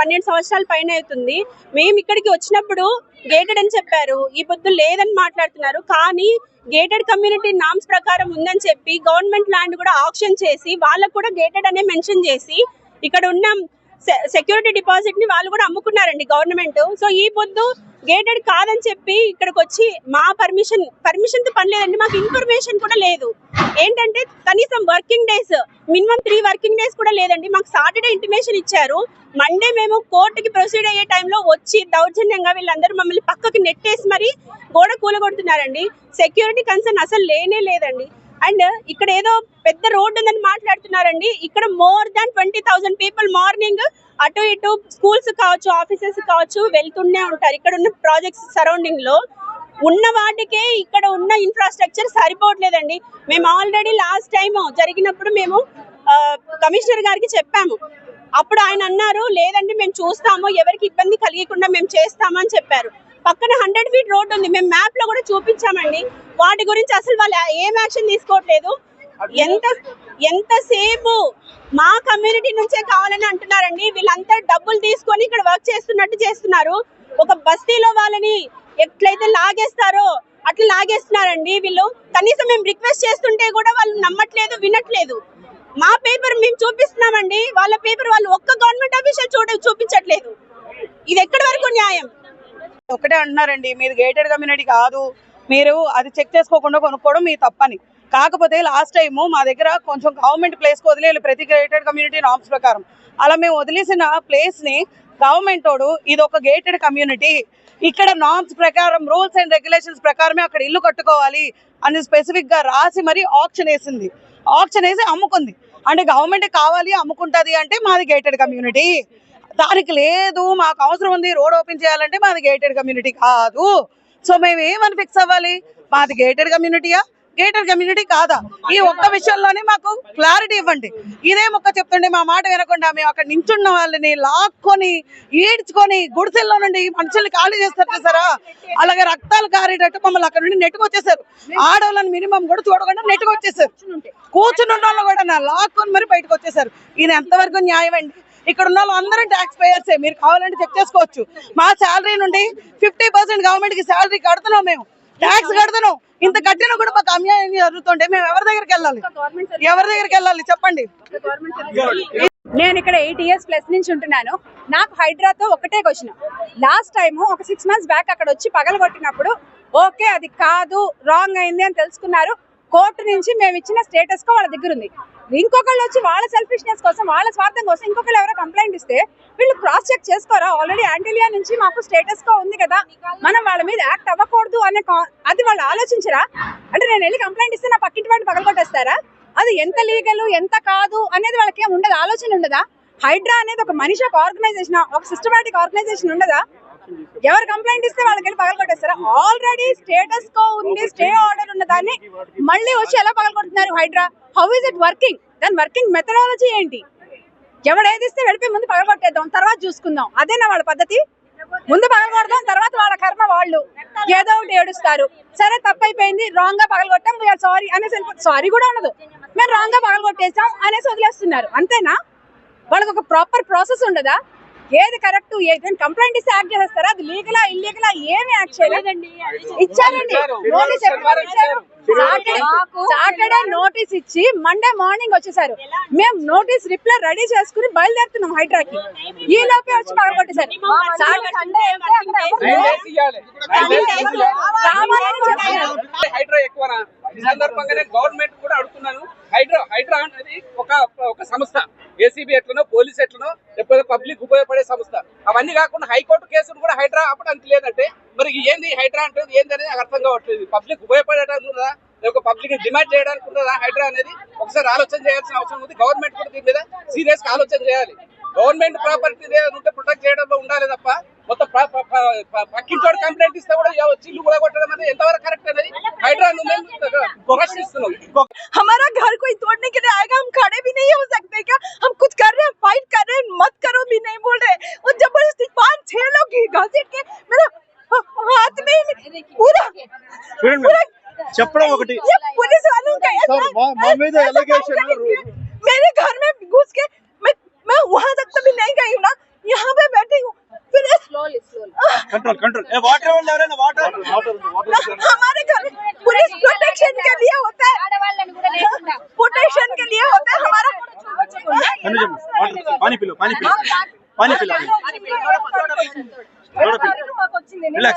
12 సంవత్సరాల పైన అవుతుంది. మేము ఇక్కడికి వచ్చినప్పుడు గేటెడ్ అని చెప్పారు, ఈ పొద్దు లేదని మాట్లాడుతున్నారు. కానీ గేటెడ్ కమ్యూనిటీ నామ్స్ ప్రకారం ఉందని చెప్పి గవర్నమెంట్ ల్యాండ్ కూడా ఆక్షన్ చేసి వాళ్ళకు కూడా గేటెడ్ అనే మెన్షన్ చేసి ఇక్కడ ఉన్న సెక్యూరిటీ డిపాజిట్ ని వాళ్ళు కూడా అమ్ముకున్నారండి గవర్నమెంట్. సో ఈ పొద్దు గేటెడ్ కాదని చెప్పి ఇక్కడికి వచ్చి మా పర్మిషన్ తో పని లేదండి, మాకు ఇన్ఫర్మేషన్ కూడా లేదు. ఏంటంటే కనీసం working days minimum 3 working days కూడా లేదండి. మాకు సాటర్డే ఇంటిమేషన్ ఇచ్చారు. మండే మేము కోర్టుకి ప్రొసీడ్ అయ్యే టైంలో వచ్చి దౌర్జన్యంగా వీళ్ళందరూ మమ్మల్ని పక్కకి నెట్టేసి మరి గోడ కూలగొడుతున్నారండి. సెక్యూరిటీ కన్సర్న్ అసలు లేనే లేదండి. అండ్ ఇక్కడ ఏదో పెద్ద రోడ్డు ఉందని మాట్లాడుతున్నారండి. ఇక్కడ మోర్ దాన్ 20,000 పీపుల్ మార్నింగ్ అటు ఇటు స్కూల్స్ కావచ్చు, ఆఫీసెస్ కావచ్చు వెళ్తూనే ఉంటారు. ఇక్కడ ఉన్న ప్రాజెక్ట్స్ సరౌండింగ్ లో ఉన్న వాటికే ఇక్కడ ఉన్న ఇన్ఫ్రాస్ట్రక్చర్ సరిపోవట్లేదండి. మేము ఆల్రెడీ లాస్ట్ టైం జరిగినప్పుడు మేము కమిషనర్ గారికి చెప్పాము. అప్పుడు ఆయన అన్నారు, లేదండి మేము చూస్తాము, ఎవరికి ఇబ్బంది కలిగకుండా మేము చేస్తామని చెప్పారు. పక్కన 100 ఫీట్ రోడ్ ఉంది, మేము మ్యాప్ లో కూడా చూపించామండి. వాటి గురించి అసలు వాళ్ళు ఏం యాక్షన్ తీసుకోవట్లేదు. ఎంతసేపు మా కమ్యూనిటీ నుంచే కావాలని అంటున్నారండి. వీళ్ళంతా డబ్బులు తీసుకొని ఇక్కడ వర్క్ చేస్తున్నట్టు చేస్తున్నారు. ఒక బస్తీలో వాళ్ళని ఎట్లయితే లాగేస్తారో అట్లా లాగేస్తున్నారండి వీళ్ళు. కనీసం మేము రిక్వెస్ట్ చేస్తుంటే కూడా వాళ్ళు నమ్మట్లేదు, వినట్లేదు. మా పేపర్ మేము చూపిస్తున్నామండి, వాళ్ళ పేపర్ వాళ్ళు ఒక్క గవర్నమెంట్ ఆఫీషియల్ చూపించట్లేదు. ఇది ఎక్కడి వరకు న్యాయం? ఒకటే అంటున్నారండి, మీది గేటెడ్ కమ్యూనిటీ కాదు, మీరు అది చెక్ చేసుకోకుండా కొనుక్కోవడం మీ తప్పని. కాకపోతే లాస్ట్ టైము మా దగ్గర కొంచెం గవర్నమెంట్ ప్లేస్కి వదిలేయాలి ప్రతి గేటెడ్ కమ్యూనిటీ నామ్స్ ప్రకారం. అలా మేము వదిలేసిన ప్లేస్ని గవర్నమెంట్ తోడు ఇది ఒక గేటెడ్ కమ్యూనిటీ, ఇక్కడ నామ్స్ ప్రకారం రూల్స్ అండ్ రెగ్యులేషన్స్ ప్రకారమే అక్కడ ఇల్లు కట్టుకోవాలి అని స్పెసిఫిక్గా రాసి మరి ఆప్షన్ వేసింది. ఆప్షన్ వేసి అమ్ముకుంది. అంటే గవర్నమెంట్ కావాలి అమ్ముకుంటుంది అంటే మాది గేటెడ్ కమ్యూనిటీ. దానికి లేదు మాకు అవసరం ఉంది రోడ్ ఓపెన్ చేయాలంటే మాది గేటెడ్ కమ్యూనిటీ కాదు. సో మేము ఏమని ఫిక్స్ అవ్వాలి, మాది గేటెడ్ కమ్యూనిటీయా గేటెడ్ కమ్యూనిటీ కాదా? ఈ ఒక్క విషయంలోనే మాకు క్లారిటీ ఇవ్వండి. ఇదే మొక్క చెప్తుండే మా మాట వినకుండా మేము అక్కడ నించున్న వాళ్ళని లాక్కొని ఈడ్చుకొని గుడిసెల్లో నుండి మనుషుల్ని ఖాళీ చేస్తారు చూసారా, అలాగే రక్తాలు కారేటట్టు మమ్మల్ని అక్కడ నుండి నెట్టుకొచ్చేసారు. ఆడవాళ్ళని మినిమం కూడా చూడకుండా నెట్టుకొచ్చేసారు. కూర్చుని ఉన్న వాళ్ళు కూడా లాక్కొని మరి బయటకు వచ్చేసారు. ఇది ఎంతవరకు న్యాయం అండి? ఇక్కడ ఉన్న వాళ్ళు అందరూ ట్యాక్స్ పేయర్సే, మీరు కావాలంటే చెక్ చేసుకోవచ్చు. మా శాలరీ నుండి 50% గవర్నమెంట్కి శాలరీ కడుతున్నాం, మేము ట్యాక్స్ కడుతున్నాం. ఇంత కట్టినా కూడా మాకు అన్యాయం జరుగుతుంటే మేము ఎవరి దగ్గరికి వెళ్ళాలి చెప్పండి. నేను ఇక్కడ 8 years ప్లస్ నుంచి ఉంటున్నాను. నాకు హైడ్రాతో ఒకటే క్వశ్చన్. లాస్ట్ టైము ఒక 6 months బ్యాక్ అక్కడ వచ్చి పగలగొట్టినప్పుడు ఓకే అది కాదు రాంగ్ అయింది అని తెలుసుకున్నారు. కోర్టు నుంచి మేము ఇచ్చిన స్టేటస్ కో వాళ్ళ దగ్గర ఉంది. ఇంకొకళ్ళు వచ్చి వాళ్ళ సెల్ఫిష్నెస్ కోసం వాళ్ళ స్వార్థం కోసం ఇంకొకళ్ళు ఎవరో కంప్లైంట్ ఇస్తే వీళ్ళు క్రాస్ చెక్ చేసుకోరా? ఆల్రెడీ యాంటిలియా నుంచి మాకు స్టేటస్ కో ఉంది కదా, మనం వాళ్ళ మీద యాక్ట్ అవ్వకూడదు అనే అది వాళ్ళు ఆలోచించరా? అంటే నేను వెళ్ళి కంప్లైంట్ ఇస్తే నా పక్కింటి వాడిని పగలగొట్టేస్తారా? అది ఎంత లీగల్ ఎంత కాదు అనేది వాళ్ళకి ఏం ఉండదు, ఆలోచన ఉండదా? హైడ్రా అనేది ఒక మనిషి, ఒక ఆర్గనైజేషన్, ఒక సిస్టమాటిక్ ఆర్గనైజేషన్ ఉండదా? ఎవరు కంప్లైంట్ ఇస్తే వాళ్ళకి వెళ్ళి పగలగొట్టేస్తారా? ఆల్రెడీ స్టేటస్ కో ఉంది, స్టే ఆర్డర్ ఉన్న దాన్ని మళ్ళీ వచ్చి ఎలా పగలగొడుతున్నారు Hydraa? How is it working? దాని వర్కింగ్ మెథడాలజీ ఏంటి? ఎవడేది ఇస్తే వెళ్ళిపోయి ముందు పగలగొట్టేద్దాం, తర్వాత చూసుకుందాం, అదేనా వాళ్ళ పద్ధతి? ముందు పగలగొడదాం, తర్వాత వాళ్ళ కర్మ వాళ్ళు ఏదో ఒకటి ఏడుస్తారు. సరే తప్పైపోయింది, రాంగ్ గా పగలగొట్టాం, సారీ అనేసి సారీ కూడా ఉండదు, మేము రాంగ్ గా పగలగొట్టేసాం అనేసి వదిలేస్తున్నారు. అంతేనా? వాళ్ళకి ఒక ప్రాపర్ ప్రాసెస్ ఉండదా? ఏది కరెక్ట్, ఏది కంప్లైంట్ ఇస్తే యాక్ట్ చేస్తారా? అది లీగలా ఇల్లీగలా ఏమి యాక్ట్ చేయలేదండి. ఇచ్చారండి నోటీస్, సాటర్డే నోటీస్ ఇచ్చి మండే మార్నింగ్ వచ్చేసారు. మేము నోటీస్ రిప్లై రెడీ చేసుకుని బయలుదేరుతున్నాం హైడ్రాకి. ఈ లోపే వచ్చి పగలగొట్టేసారు. ఈ సందర్భంగానే గవర్నమెంట్ కూడా అడుగుతున్నాను, హైడ్రా అనేది ఒక సంస్థ, ఏసీబీ ఎట్లనో పోలీస్ ఎట్లనో లేకపోతే పబ్లిక్ ఉపయోగపడే సంస్థ. అవన్నీ కాకుండా హైకోర్టు కేసులు కూడా హైడ్రా అప్పడానికి లేదంటే మరి ఏంది హైడ్రా అంటే ఏంది అనేది అర్థం కావట్లేదు. పబ్లిక్ ఉపయోగపడేటానికి ఉన్నదా లేకపోతే పబ్లిక్ డిమాండ్ చేయడానికి ఉన్నదా హైడ్రా అనేది? ఒకసారి ఆలోచన చేయాల్సిన అవసరం ఉంది. గవర్నమెంట్ కూడా దీని మీద సీరియస్ గా ఆలోచన చేయాలి. గవర్నమెంట్ ప్రాపర్టీ ఉంటే ప్రొటెక్ట్ చేయడంలో ఉండాలి తప్ప మొత్తం పక్కింటోడు కంప్లైంట్ ఇస్తే కూడా చిల్లు కూడా కొట్టడం అనేది ఎంతవరకు కరెక్ట్ అనేది హైడ్రా ప్రశ్నిస్తున్నాం. हमारा घर कोई तोड़ने के लिए आएगा, हम खड़े भी नहीं हो सकते क्या? हम कुछ कर रहे हैं, फाइट कर रहे हैं, मत करो भी नहीं बोल रहे। और जबरदस्ती 5-6 लोग घसीट के मेरा हाथ में पूरा చెప్పడం ఒకటి, पुलिस वालों का మా మీద ఎలిగేషన్ मेरे घर में घुस के मैं वहां तक कभी नहीं गई हूँ ना, यहाँ पे कंट्रोल कंट्रोल ए वाटर ले रहे ना वाटर हमारे घर पुलिस प्रोटेक्शन के लिए होता है, प्रोटेक्शन के लिए होता है हमारा। पानी पी लो पानी पी लो पानी पी लो వచ్చింది